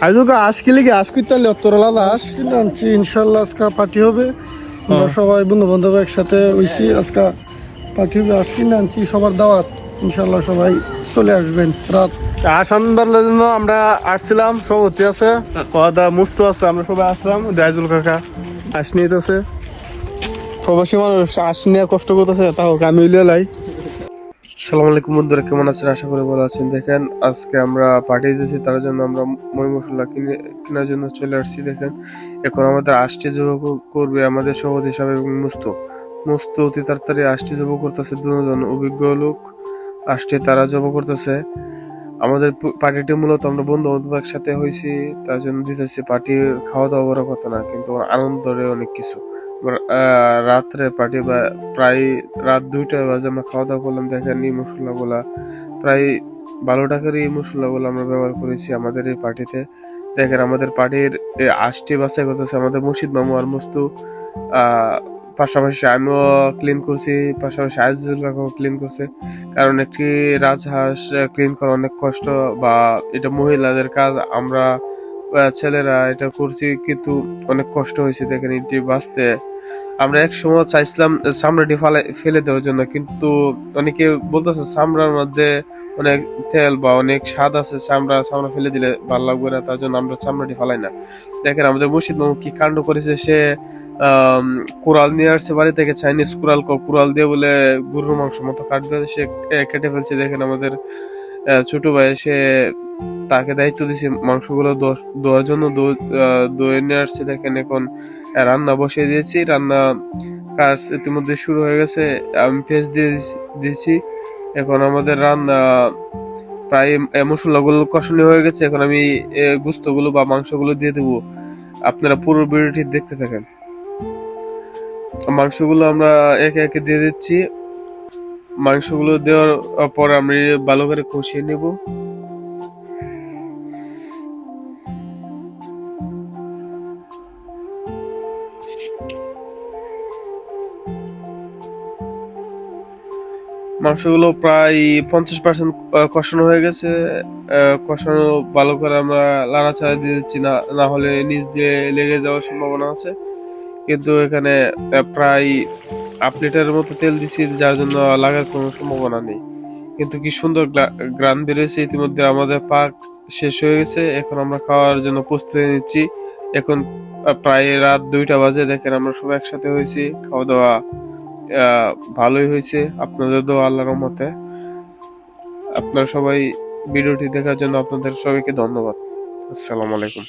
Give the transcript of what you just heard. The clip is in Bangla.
আজকে আশ কিলে কি আশ করতে হলে তোর আলাদা আশ কিনে আনছি ইনশাল্লাহ আজকে পার্টি হবে। আমরা সবাই বন্ধু বান্ধব একসাথে হইছি, আজকে পার্টি হবে। আজ কিনে আনছি, সবার দাওয়াত, ইনশাল্লাহ সবাই চলে আসবেন রাত। আশ আনবার জন্য আমরা আসছিলাম, সব হতে আছে কদা মুস্ত আছে, আমরা সবাই আসলাম। দাইজুল কাকা আশ নিতেছে, প্রবাসী মানুষ আশ নিয়ে কষ্ট করতেছে, তাও আমি উলিয়ে লাই। আসসালামু আলাইকুম বন্ধুরা, কেমন আছেন? আশা করি ভালো আছেন। দেখেন আজকে আমরা পার্টি দিয়েছি, তার জন্য আমরা মই মশলা কেনার জন্য চলে আসছি। দেখেন এখন আমাদের আষ্টি জব করবে আমাদের সভাপতি হিসাবে এবং মুস্ত অতি তাড়াতাড়ি আষ্টি জব করতেছে। দুজন অভিজ্ঞ লোক আষ্টি তারা জব করতেছে। আমাদের পার্টিটি মূলত আমরা বন্ধু বান্ধব একসাথে হয়েছি, তার জন্য দিতেছি। পার্টি খাওয়া দাওয়া বড় কথা না, কিন্তু আনন্দরে অনেক কিছু। রাত্রে পার্টি বা প্রায় রাত 2টা বাজে আমরা খাওয়া দাওয়া করলাম। দেখেন এই মশলাগুলা প্রায় 12 টাকার এই মশলাগুলো আমরা ব্যবহার করেছি আমাদের এই পার্টিতে। দেখেন আমাদের পার্টির আষ্টি বাছাই করতেছে আমাদের মুর্শিদ মামু আর মুস্তু। পাশাপাশি আমিও ক্লিন করছি, পাশাপাশি আজিজুল কাকাও ক্লিন করছে। কারণ একটি রাজহাঁস ক্লিন করা অনেক কষ্ট, বা এটা মহিলাদের কাজ। আমরা ছেলেরা এটা করছি, কিন্তু অনেক কষ্ট হয়েছে। দেখেন এটি বাঁচতে আমরা এক সময় চাইছিলাম চামড়াটি ফেলে দেওয়ার জন্য, কিন্তু অনেকে বলতেছে চামড়ার মধ্যে অনেক তেল বা অনেক স্বাদ আছে, চামড়া ফেলে দিলে ভালো লাগবে না, তার জন্য আমরা চামড়াটি ফালাই না। দেখেন আমাদের মুর্শিদ মামু কি কাণ্ড করেছে, সে কুড়াল নিয়ে আসছে বাড়ি থেকে, চাইনিজ কুড়াল দিয়ে বলে গরুর মাংস মতো কাটবে, সে কেটে ফেলছে। দেখেন আমাদের ছোট ভাই, সে তাকে দায়িত্ব দিয়েছে মাংসগুলো ধোয়ার জন্য, ধুয়ে নিয়ে আসছে। দেখেন এখন রান্না বসিয়ে দিয়েছি, রান্না কাজ ইতিমধ্যে শুরু হয়ে গেছে। আমি পেঁয়াজ দিয়েছি। এখন আমাদের রান্না প্রায় মশলাগুলো কষানো হয়ে গেছে। এখন আমি গুস্তগুলো বা মাংসগুলো দিয়ে দেবো। আপনারা পুরো ভিডিওটি দেখতে থাকেন। মাংসগুলো আমরা একে একে দিয়ে দিচ্ছি। মাংসগুলো দেওয়ার পর আমি ভালো করে কষিয়ে নেব। মাংসগুলো প্রায় 50% কষানো হয়ে গেছে। কষানো ভালো করে আমরা লাড়াচাড়া দিয়ে দিচ্ছি, না হলে নিচ দিয়ে লেগে যাওয়ার সম্ভাবনা আছে। কিন্তু এখানে প্রায় 1 লিটারের মতো তেল দিচ্ছি, যার জন্য লাগার কোনো সম্ভাবনা নেই। কিন্তু কি সুন্দর গ্রান বেরিয়েছে। ইতিমধ্যে আমাদের পাক শেষ হয়ে গেছে, এখন আমরা খাওয়ার জন্য প্রস্তুতি নিচ্ছি। এখন প্রায় রাত 2টা বাজে। দেখেন আমরা সবাই একসাথে হয়েছি, খাওয়া দাওয়া ভালোই হয়েছে আপনাদের দোয়া, আল্লাহর রহমতে। আপনারা সবাই ভিডিওটি দেখার জন্য আপনাদের সবাইকে ধন্যবাদ। আসসালামু আলাইকুম।